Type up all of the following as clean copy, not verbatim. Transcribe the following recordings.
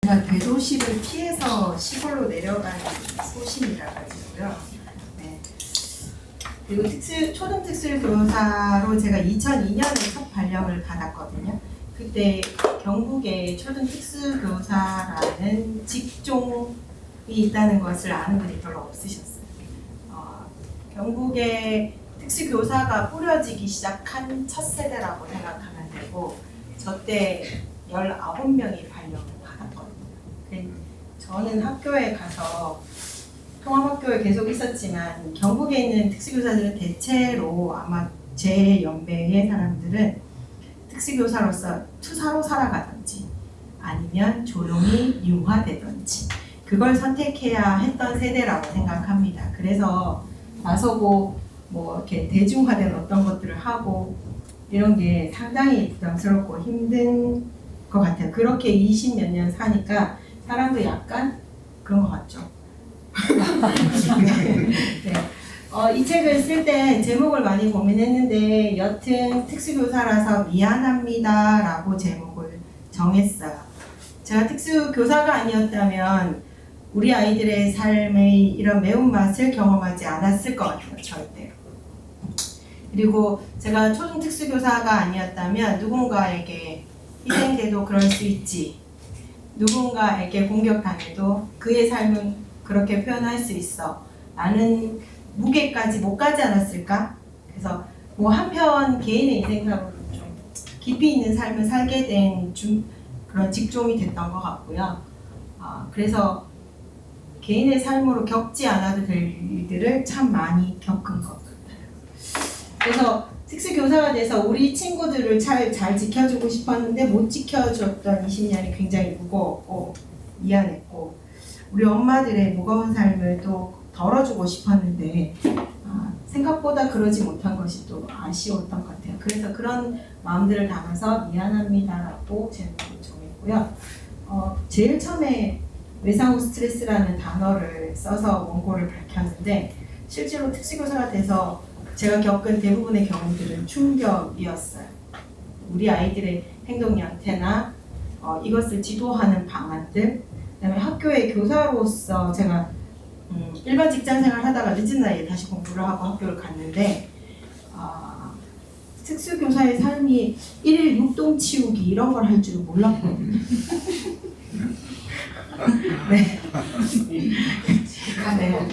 제가 대도시를 피해서 시골로 내려간 소신이라 가지고요. 네. 그리고 초등특수교사로 제가 2002년에 첫 발령을 받았거든요. 그때 경북에 초등특수교사라는 직종이 있다는 것을 아는 분이 별로 없으셨어요. 경북에 특수교사가 뿌려지기 시작한 첫 세대라고 생각하면 되고, 저 때 19명이 발령을 받았거든요. 저는 학교에 가서 통합학교에 계속 있었지만 경북에 있는 특수교사들은 대체로 아마 제 연배의 사람들은 특수교사로서 투사로 살아가든지 아니면 조용히 융화되든지 그걸 선택해야 했던 세대라고 생각합니다. 그래서 나서고 뭐 이렇게 대중화된 어떤 것들을 하고 이런 게 상당히 부담스럽고 힘든 것 같아요. 그렇게 20몇 년 사니까 사람도 약간 그런 것 같죠. 네. 이 책을 쓸 때 제목을 많이 고민했는데 여튼 특수교사라서 미안합니다 라고 제목을 정했어요. 제가 특수교사가 아니었다면 우리 아이들의 삶의 이런 매운맛을 경험하지 않았을 것 같아요. 절대로. 그리고 제가 초중특수교사가 아니었다면 누군가에게 희생돼도 그럴 수 있지, 누군가에게 공격당해도 그의 삶은 그렇게 표현할 수 있어 라는 무게까지 못 가지 않았을까? 그래서 뭐 한편 개인의 인생사로 좀 깊이 있는 삶을 살게 된 그런 직종이 됐던 것 같고요. 그래서 개인의 삶으로 겪지 않아도 될 일들을 참 많이 겪은 것 같아요. 그래서 특수교사가 돼서 우리 친구들을 잘 지켜주고 싶었는데 못 지켜줬던 20년이 굉장히 무거웠고 미안했고, 우리 엄마들의 무거운 삶을 또 덜어주고 싶었는데 생각보다 그러지 못한 것이 또 아쉬웠던 것 같아요. 그래서 그런 마음들을 담아서 미안합니다라고 제목을 정했고요. 제일 처음에 외상 후 스트레스라는 단어를 써서 원고를 밝혔는데, 실제로 특수교사가 돼서 제가 겪은 대부분의 경우들은 충격이었어요. 우리 아이들의 행동 연태나 이것을 지도하는 방안들, 그다음에 학교의 교사로서 제가 일반 직장생활 하다가 늦은 나이에 다시 공부를 하고 학교를 갔는데, 특수교사의 삶이 1일 6동 치우기 이런 걸 할 줄은 몰랐거든요. 네. 네.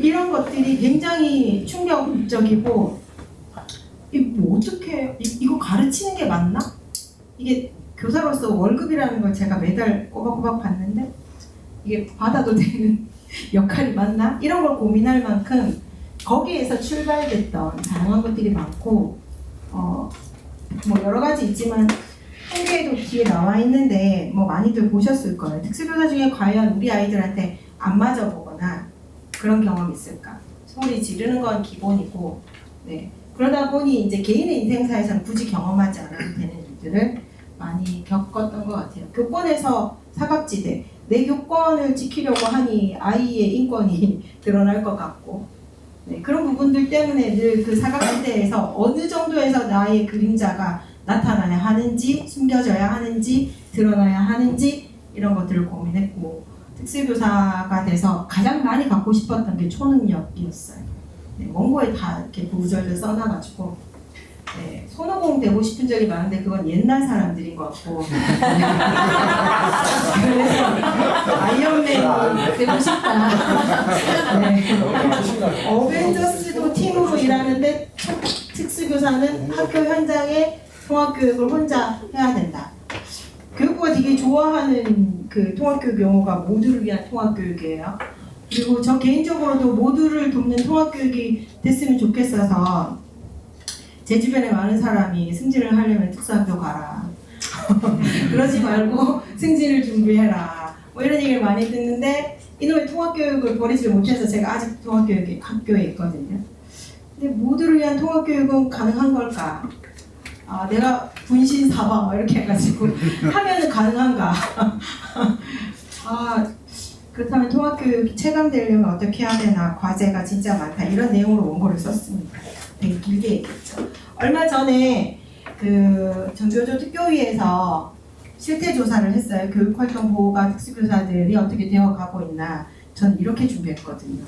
이런 것들이 굉장히 충격적이고, 뭐 어떻게 이거 가르치는 게 맞나? 이게 교사로서 월급이라는 걸 제가 매달 꼬박꼬박 받는데 이게 받아도 되는 역할이 맞나? 이런 걸 고민할 만큼 거기에서 출발됐던 다양한 것들이 많고, 뭐 여러 가지 있지만 통계에도 뒤에 나와 있는데 뭐 많이들 보셨을 거예요. 특수교사 중에 과연 우리 아이들한테 안 맞아 보거나 그런 경험이 있을까? 소리 지르는 건 기본이고, 네. 그러다 보니 이제 개인의 인생사에서는 굳이 경험하지 않아도 되는 일들을 많이 겪었던 것 같아요. 교권에서 사각지대, 내 교권을 지키려고 하니 아이의 인권이 드러날 것 같고, 네. 그런 부분들 때문에 늘 그 사각지대에서 어느 정도에서 나의 그림자가 나타나야 하는지, 숨겨져야 하는지, 드러나야 하는지 이런 것들을 고민했고, 특수교사가 돼서 가장 많이 갖고 싶었던 게 초능력이었어요. 네, 원고에 다 이렇게 구구절절 써놔가지고, 네, 손오공 되고 싶은 적이 많은데 그건 옛날 사람들인 것 같고, 그래서 아이언맨이 되고 싶다. 네. 어벤져스도 팀으로 일하는데 특수교사는 학교 현장에 통합교육을 혼자 해야 된다. 교육부가 되게 좋아하는 그 통합교육 용어가 모두를 위한 통합교육이에요. 그리고 저 개인적으로도 모두를 돕는 통합교육이 됐으면 좋겠어서 제 주변에 많은 사람이 승진을 하려면 특수학교 가라. 그러지 말고 승진을 준비해라. 뭐 이런 얘기를 많이 듣는데 이놈의 통합교육을 버리지 못해서 제가 아직 통합교육 학교에 있거든요. 근데 모두를 위한 통합교육은 가능한 걸까? 내가 분신사바 이렇게 해가지고 하면은 가능한가? 그렇다면 통합교육이 체감되려면 어떻게 해야 되나? 과제가 진짜 많다. 이런 내용으로 원고를 썼습니다. 되게 길게 얘기했죠. 얼마 전에 그 전교조 특교위에서 실태 조사를 했어요. 교육활동 보호가 특수교사들이 어떻게 되어가고 있나. 저는 이렇게 준비했거든요.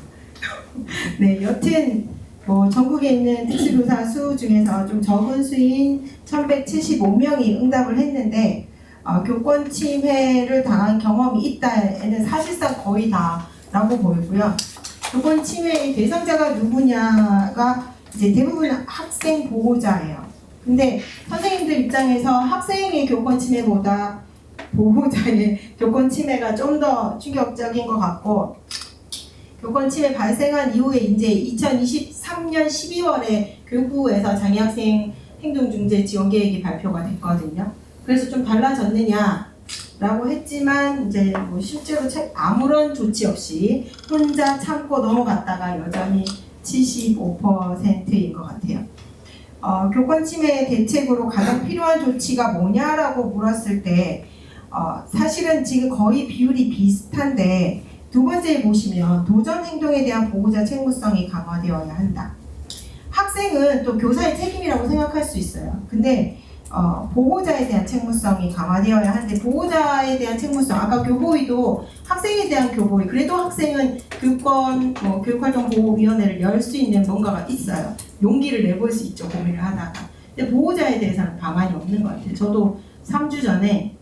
네, 여튼 뭐 전국에 있는 특수교사 수 중에서 좀 적은 수인 1175명이 응답을 했는데 교권 침해를 당한 경험이 있다에는 사실상 거의 다라고 보이고요. 교권 침해의 대상자가 누구냐가 이제 대부분 학생 보호자예요. 근데 선생님들 입장에서 학생의 교권 침해보다 보호자의 교권 침해가 좀 더 충격적인 것 같고, 교권 침해 발생한 이후에 이제 2023년 12월에 교육부에서 장애학생 행동중재 지원 계획이 발표가 됐거든요. 그래서 좀 달라졌느냐라고 했지만 이제 뭐 실제로 아무런 조치 없이 혼자 참고 넘어갔다가 여전히 75%인 것 같아요. 교권 침해 대책으로 가장 필요한 조치가 뭐냐라고 물었을 때 사실은 지금 거의 비율이 비슷한데 두 번째에 보시면 도전 행동에 대한 보호자 책무성이 강화되어야 한다. 학생은 또 교사의 책임이라고 생각할 수 있어요. 근데 보호자에 대한 책무성이 강화되어야 하는데 보호자에 대한 책무성, 아까 교보위도 학생에 대한 교보위, 그래도 학생은 교권, 교육활동보호위원회를 열 수 있는 뭔가가 있어요. 용기를 내볼 수 있죠, 고민을 하다가. 근데 보호자에 대해서는 방안이 없는 것 같아요. 저도 3주 전에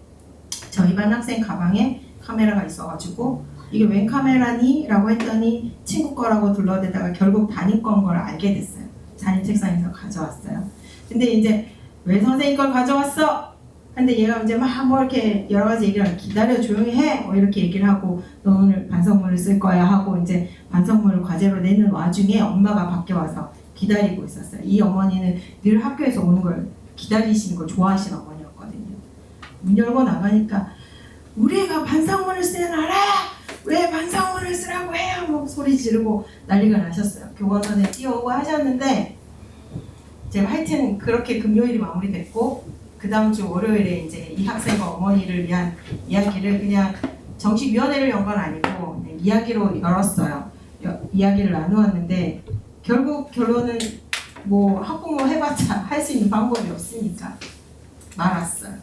저희 반 학생 가방에 카메라가 있어가지고 이게 웬 카메라니? 라고 했더니 친구 거라고 둘러대다가 결국 담임 건 걸 알게 됐어요. 담임 책상에서 가져왔어요. 근데 이제 왜 선생님 걸 가져왔어? 근데 얘가 이제 막 뭐 이렇게 여러 가지 얘기를 하고 기다려 조용히 해 뭐 이렇게 얘기를 하고 너 오늘 반성문을 쓸 거야 하고 이제 반성문을 과제로 내는 와중에 엄마가 밖에 와서 기다리고 있었어요. 이 어머니는 늘 학교에서 오는 걸 기다리시는 걸 좋아하시는 어머니였거든요. 문 열고 나가니까 우리 애가 반성문을 쓰는 알아? 왜 반성문을 쓰라고 해요? 뭐 소리 지르고 난리가 나셨어요. 교권선에 뛰어오고 하셨는데 제가 하여튼 그렇게 금요일이 마무리됐고 그 다음 주 월요일에 이제 이 학생과 어머니를 위한 이야기를 그냥 정식위원회를 연 건 아니고 그냥 이야기로 열었어요. 이야기를 나누었는데 결국 결론은 뭐 학부모 해봤자 할 수 있는 방법이 없으니까 말았어요.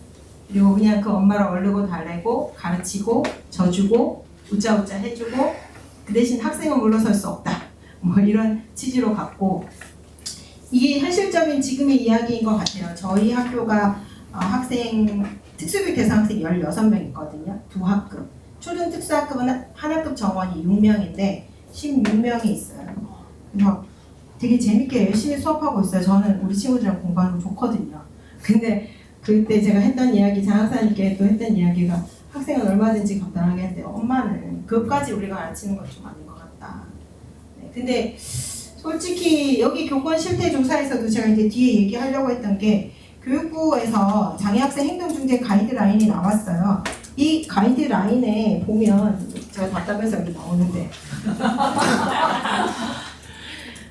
그리고 그냥 그 엄마를 얼르고 달래고 가르치고 져주고 웃자웃자 해주고 그 대신 학생은 물러설 수 없다. 뭐 이런 취지로 갔고 이게 현실적인 지금의 이야기인 것 같아요. 저희 학교가 학생 특수교육 대상 학생 16명 있거든요. 두 학급. 초등 특수학급은 한 학급 정원이 6명인데 16명이 있어요. 그래서 되게 재밌게 열심히 수업하고 있어요. 저는 우리 친구들이랑 공부하는 거 좋거든요. 근데 그때 제가 했던 이야기, 장학사님께 또 했던 이야기가 학생은 얼마든지 감당하게 했는데 엄마는 그것까지 우리가 가르치는 건 좀 아닌 것 같다. 네, 근데 솔직히 여기 교권 실태 조사에서도 제가 이제 뒤에 얘기하려고 했던 게 교육부에서 장애학생 행동중재 가이드라인이 나왔어요. 이 가이드라인에 보면 제가 답답해서 여기 나오는데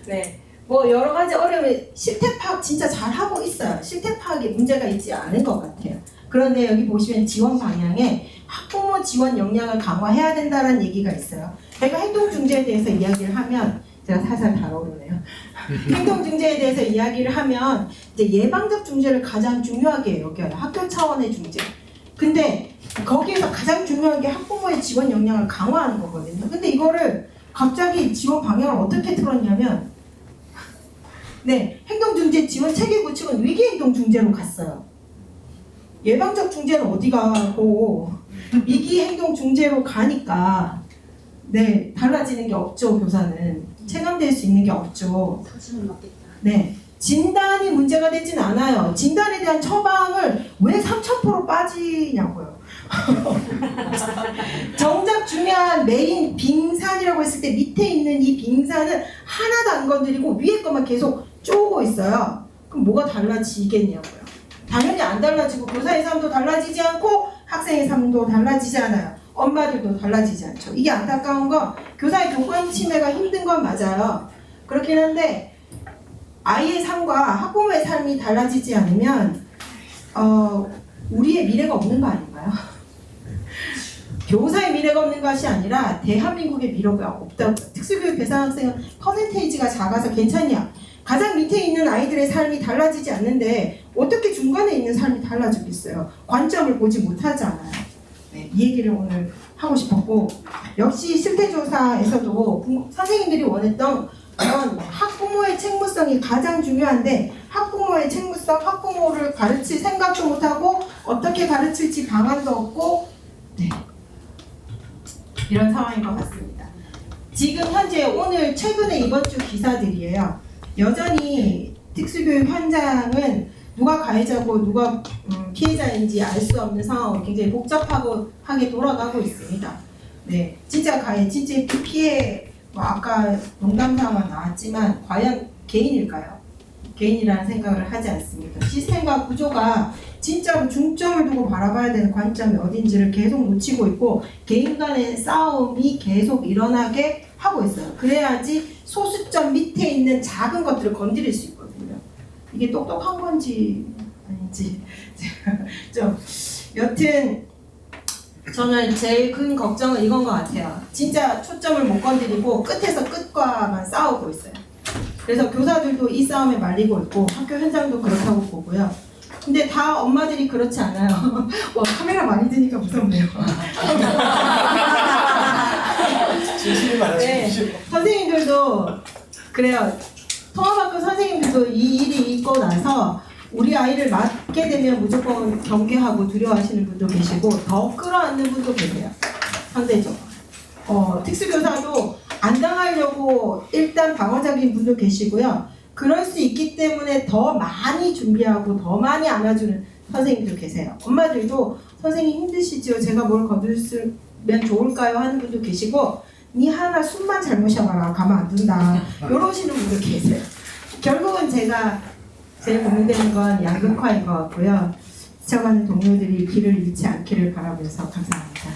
네, 뭐 여러 가지 어려움이 실태 파악 진짜 잘 하고 있어요. 실태 파악에 문제가 있지 않은 것 같아요. 그런데 여기 보시면 지원 방향에 학부모 지원 역량을 강화해야 된다는 얘기가 있어요. 제가 행동중재에 대해서 이야기를 하면 제가 살살 달아오르네요. 행동중재에 대해서 이야기를 하면 이제 예방적 중재를 가장 중요하게 여겨요. 학교 차원의 중재. 근데 거기에서 가장 중요한 게 학부모의 지원 역량을 강화하는 거거든요. 근데 이거를 갑자기 지원 방향을 어떻게 틀었냐면 네, 행동중재 지원 체계 구축은 위기행동중재로 갔어요. 예방적 중재는 어디 가고 위기행동중재로 가니까 네, 달라지는 게 없죠. 교사는 체감될 수 있는 게 없죠. 사실은 맞겠다. 네, 진단이 문제가 되진 않아요. 진단에 대한 처방을 왜 3000% 빠지냐고요. 정작 중요한 메인 빙산이라고 했을 때 밑에 있는 이 빙산은 하나도 안 건드리고 위에 것만 계속 쪼고 있어요. 그럼 뭐가 달라지겠냐고요. 당연히 안 달라지고 교사의 삶도 달라지지 않고 학생의 삶도 달라지지 않아요. 엄마들도 달라지지 않죠. 이게 안타까운 건 교사의 교권 침해가 힘든 건 맞아요. 그렇긴 한데 아이의 삶과 학부모의 삶이 달라지지 않으면 우리의 미래가 없는 거 아닌가요? 교사의 미래가 없는 것이 아니라 대한민국의 미래가 없다고. 특수교육 대상 학생은 퍼센테이지가 작아서 괜찮냐? 가장 밑에 있는 아이들의 삶이 달라지지 않는데 어떻게 중간에 있는 삶이 달라지겠어요? 관점을 보지 못하잖아요. 네, 이 얘기를 오늘 하고 싶었고, 역시 실태조사에서도 선생님들이 원했던 그런 학부모의 책무성이 가장 중요한데, 학부모의 책무성, 학부모를 가르칠 생각도 못하고 어떻게 가르칠지 방안도 없고, 네, 이런 상황인 것 같습니다. 지금 현재 오늘 최근에 이번 주 기사들이에요. 여전히 특수교육 현장은 누가 가해자고 누가 피해자인지 알 수 없는 상황으로 굉장히 복잡하고 하게 돌아가고 있습니다. 네, 진짜 가해, 진짜 피해, 뭐 아까 농담삼아 나왔지만 과연 개인일까요? 개인이라는 생각을 하지 않습니다. 시스템과 구조가 진짜로 중점을 두고 바라봐야 되는 관점이 어딘지를 계속 놓치고 있고, 개인 간의 싸움이 계속 일어나게 하고 있어요. 그래야지 소수점 밑에 있는 작은 것들을 건드릴 수 있거든요. 이게 똑똑한 건지 아닌지 좀, 여튼 저는 제일 큰 걱정은 이건 것 같아요. 진짜 초점을 못 건드리고 끝에서 끝과만 싸우고 있어요. 그래서 교사들도 이 싸움에 말리고 있고 학교 현장도 그렇다고 보고요. 근데 다 엄마들이 그렇지 않아요. 와, 카메라 많이 드니까 무섭네요. 네, 선생님들도 그래요. 통합학교 선생님들도 이 일이 있고 나서 우리 아이를 맡게 되면 무조건 경계하고 두려워하시는 분도 계시고 더 끌어안는 분도 계세요. 상대적으로. 특수교사도 안 당하려고 일단 방어적인 분도 계시고요. 그럴 수 있기 때문에 더 많이 준비하고 더 많이 안아주는 선생님도 계세요. 엄마들도 선생님 힘드시죠? 제가 뭘 거두면 좋을까요? 하는 분도 계시고, 니 하나 숨만 잘못 쉬어봐라 가만 안 둔다 이러시는 분도 계세요. 결국은 제가 제일 고민되는 건 양극화인 것 같고요. 시청하는 동료들이 길을 잃지 않기를 바라면서 감사합니다.